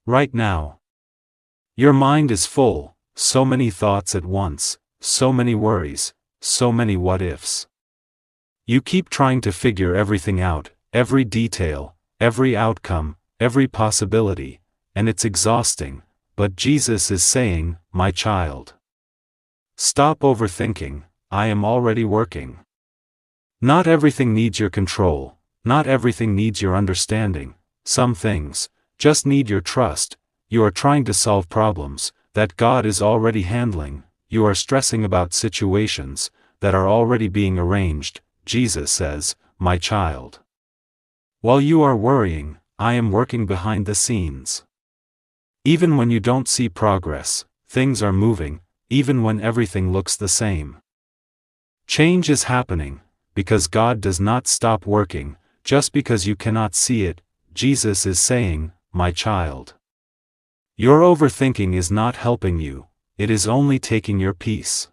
right now. Your mind is full, so many thoughts at once, so many worries, so many what-ifs. You keep trying to figure everything out, every detail, every outcome, every possibility, and it's exhausting, but Jesus is saying, my child. Stop overthinking, I am already working. Not everything needs your control, not everything needs your understanding, some things just need your trust. You are trying to solve problems that God is already handling, you are stressing about situations that are already being arranged. Jesus says, my child. While you are worrying, I am working behind the scenes. Even when you don't see progress, things are moving, even when everything looks the same. Change is happening, because God does not stop working, just because you cannot see it. Jesus is saying, my child. Your overthinking is not helping you, it is only taking your peace.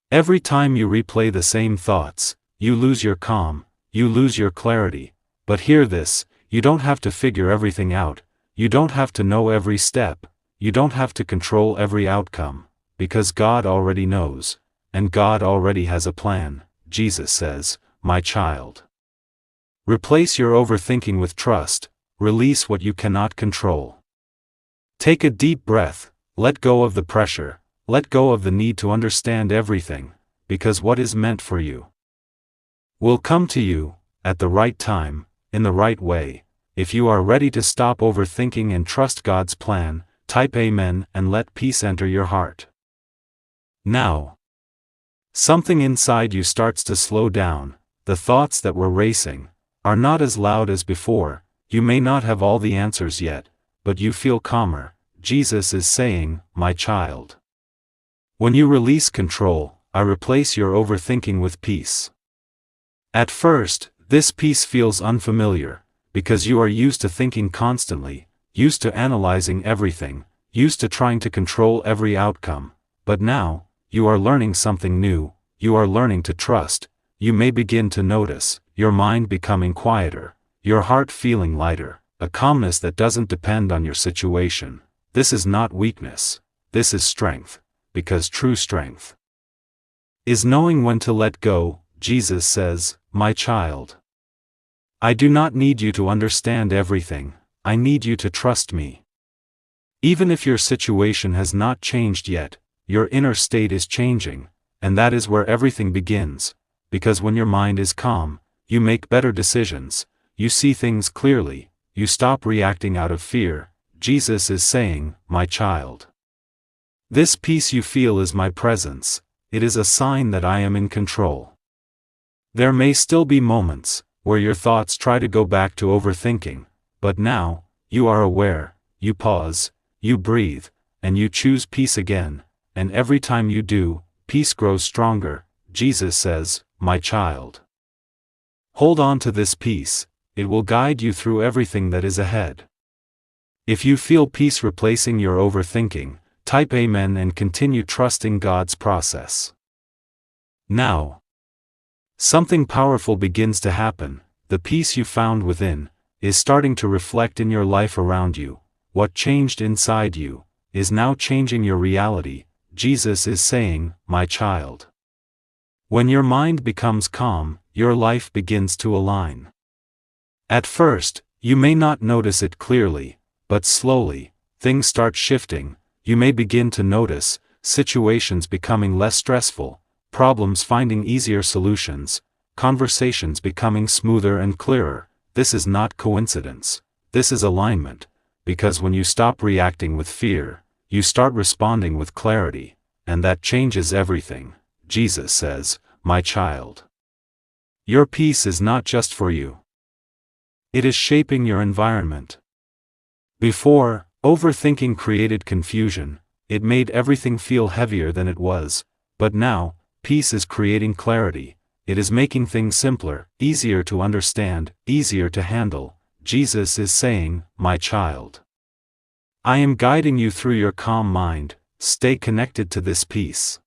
Every time you replay the same thoughts, you lose your calm, you lose your clarity. But hear this, you don't have to figure everything out, you don't have to know every step, you don't have to control every outcome, because God already knows, and God already has a plan. Jesus says, my child. Replace your overthinking with trust, release what you cannot control. Take a deep breath, let go of the pressure, let go of the need to understand everything, because what is meant for you will come to you, at the right time, in the right way. If you are ready to stop overthinking and trust God's plan, type Amen and let peace enter your heart. Now, something inside you starts to slow down, the thoughts that were racing are not as loud as before, you may not have all the answers yet, but you feel calmer. Jesus is saying, my child. When you release control, I replace your overthinking with peace. At first, this peace feels unfamiliar, because you are used to thinking constantly, used to analyzing everything, used to trying to control every outcome. But now, you are learning something new, you are learning to trust. You may begin to notice your mind becoming quieter, your heart feeling lighter, a calmness that doesn't depend on your situation. This is not weakness, this is strength, because true strength is knowing when to let go. Jesus says, my child. I do not need you to understand everything, I need you to trust me. Even if your situation has not changed yet, your inner state is changing, and that is where everything begins, because when your mind is calm, you make better decisions, you see things clearly, you stop reacting out of fear. Jesus is saying, my child. This peace you feel is my presence, it is a sign that I am in control. There may still be moments where your thoughts try to go back to overthinking, but now, you are aware, you pause, you breathe, and you choose peace again, and every time you do, peace grows stronger. Jesus says, my child. Hold on to this peace, it will guide you through everything that is ahead. If you feel peace replacing your overthinking, type Amen and continue trusting God's process. Now, something powerful begins to happen. The peace you found within is starting to reflect in your life around you. What changed inside you is now changing your reality. Jesus is saying, my child. When your mind becomes calm, your life begins to align. At first, you may not notice it clearly, but slowly, things start shifting. You may begin to notice situations becoming less stressful, problems finding easier solutions, conversations becoming smoother and clearer. This is not coincidence, this is alignment, because when you stop reacting with fear, you start responding with clarity, and that changes everything. Jesus says, my child. Your peace is not just for you. It is shaping your environment. Before, overthinking created confusion, it made everything feel heavier than it was, but now, peace is creating clarity, it is making things simpler, easier to understand, easier to handle. Jesus is saying, my child. I am guiding you through your calm mind, stay connected to this peace.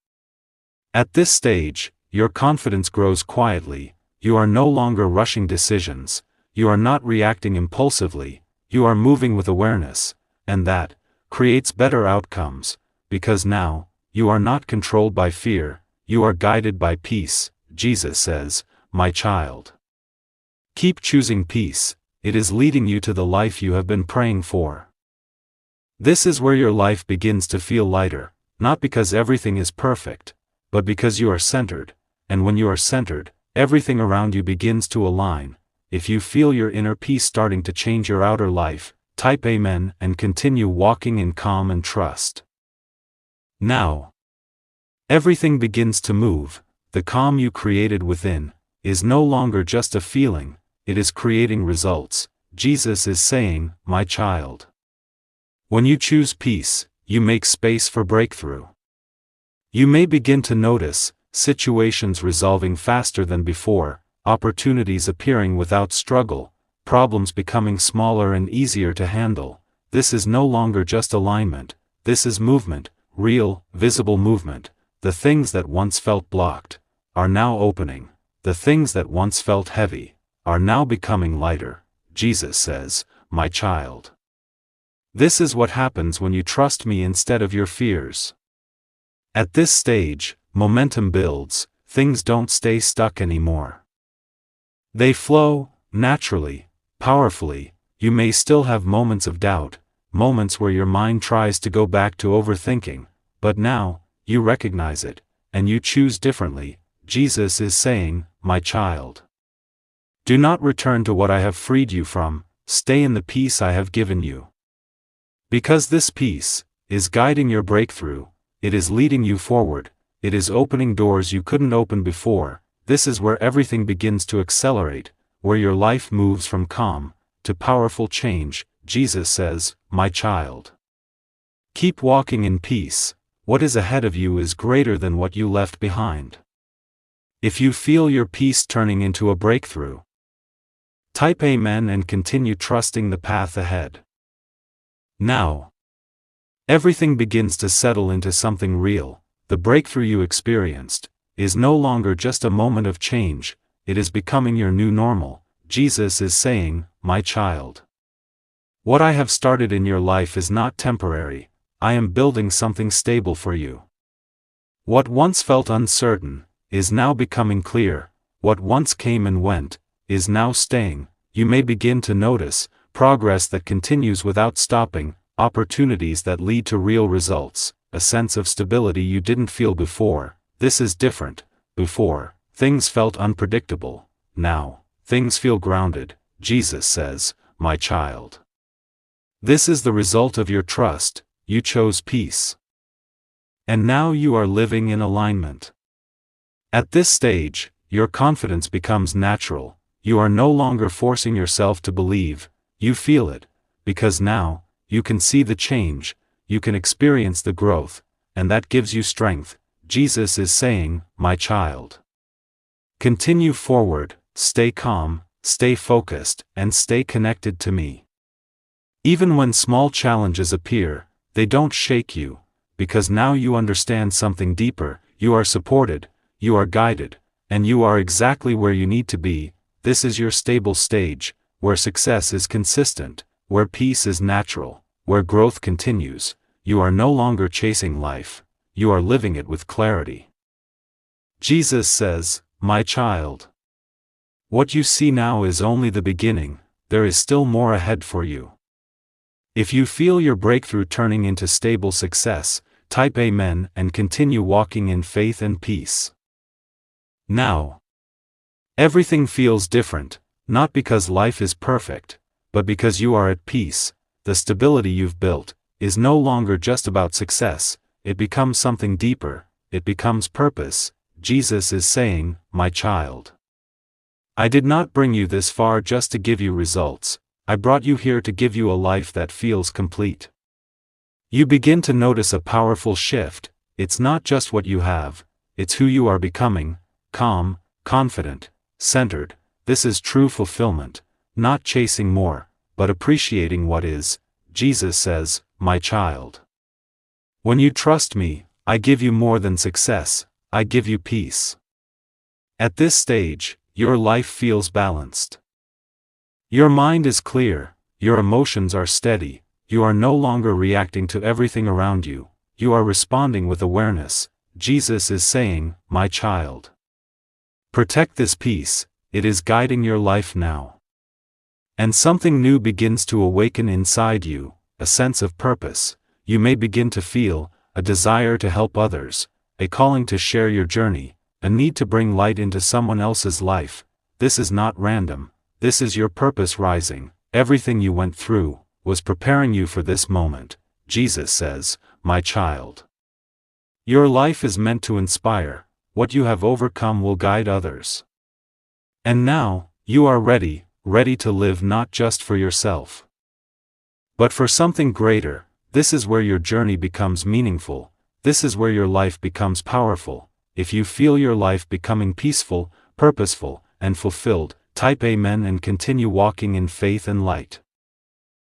At this stage, your confidence grows quietly, you are no longer rushing decisions, you are not reacting impulsively, you are moving with awareness, and that creates better outcomes, because now, you are not controlled by fear, you are guided by peace. Jesus says, my child. Keep choosing peace, it is leading you to the life you have been praying for. This is where your life begins to feel lighter, not because everything is perfect, but because you are centered, and when you are centered, everything around you begins to align. If you feel your inner peace starting to change your outer life, type Amen and continue walking in calm and trust. Now, everything begins to move. The calm you created within is no longer just a feeling, it is creating results. Jesus is saying, my child. When you choose peace, you make space for breakthrough. You may begin to notice situations resolving faster than before, opportunities appearing without struggle, problems becoming smaller and easier to handle. This is no longer just alignment, this is movement, real, visible movement. The things that once felt blocked are now opening. The things that once felt heavy are now becoming lighter. Jesus says, my child. This is what happens when you trust me instead of your fears. At this stage, momentum builds, things don't stay stuck anymore. They flow, naturally, powerfully. You may still have moments of doubt, moments where your mind tries to go back to overthinking, but now, you recognize it, and you choose differently. Jesus is saying, my child. Do not return to what I have freed you from, stay in the peace I have given you. Because this peace is guiding your breakthrough, it is leading you forward, it is opening doors you couldn't open before. This is where everything begins to accelerate, where your life moves from calm to powerful change. Jesus says, my child. Keep walking in peace. What is ahead of you is greater than what you left behind. If you feel your peace turning into a breakthrough, type Amen and continue trusting the path ahead. Now, everything begins to settle into something real. The breakthrough you experienced is no longer just a moment of change, it is becoming your new normal. Jesus is saying, my child. What I have started in your life is not temporary, I am building something stable for you. What once felt uncertain is now becoming clear, what once came and went is now staying. You may begin to notice progress that continues without stopping, opportunities that lead to real results, a sense of stability you didn't feel before. This is different. Before, things felt unpredictable. Now, things feel grounded. Jesus says, my child. This is the result of your trust. You chose peace. And now you are living in alignment. At this stage, your confidence becomes natural. You are no longer forcing yourself to believe, you feel it, because now, you can see the change, you can experience the growth, and that gives you strength. Jesus is saying, my child. Continue forward, stay calm, stay focused, and stay connected to me. Even when small challenges appear, they don't shake you, because now you understand something deeper. You are supported, you are guided, and you are exactly where you need to be. This is your stable stage, where success is consistent, where peace is natural, where growth continues. You are no longer chasing life, you are living it with clarity. Jesus says, my child. What you see now is only the beginning, there is still more ahead for you. If you feel your breakthrough turning into stable success, type Amen and continue walking in faith and peace. Now, everything feels different, not because life is perfect, but because you are at peace. The stability you've built is no longer just about success, it becomes something deeper, it becomes purpose. Jesus is saying, my child. I did not bring you this far just to give you results, I brought you here to give you a life that feels complete. You begin to notice a powerful shift. It's not just what you have, it's who you are becoming, calm, confident, centered. This is true fulfillment, not chasing more, but appreciating what is. Jesus says, my child. When you trust me, I give you more than success, I give you peace. At this stage, your life feels balanced. Your mind is clear, your emotions are steady, you are no longer reacting to everything around you, you are responding with awareness. Jesus is saying, my child, protect this peace, it is guiding your life now. And something new begins to awaken inside you, a sense of purpose. You may begin to feel a desire to help others, a calling to share your journey, a need to bring light into someone else's life. This is not random, this is your purpose rising. Everything you went through was preparing you for this moment. Jesus says, my child, your life is meant to inspire, what you have overcome will guide others. And now, you are ready to live not just for yourself, but for something greater. This is where your journey becomes meaningful, this is where your life becomes powerful. If you feel your life becoming peaceful, purposeful, and fulfilled, type Amen and continue walking in faith and light.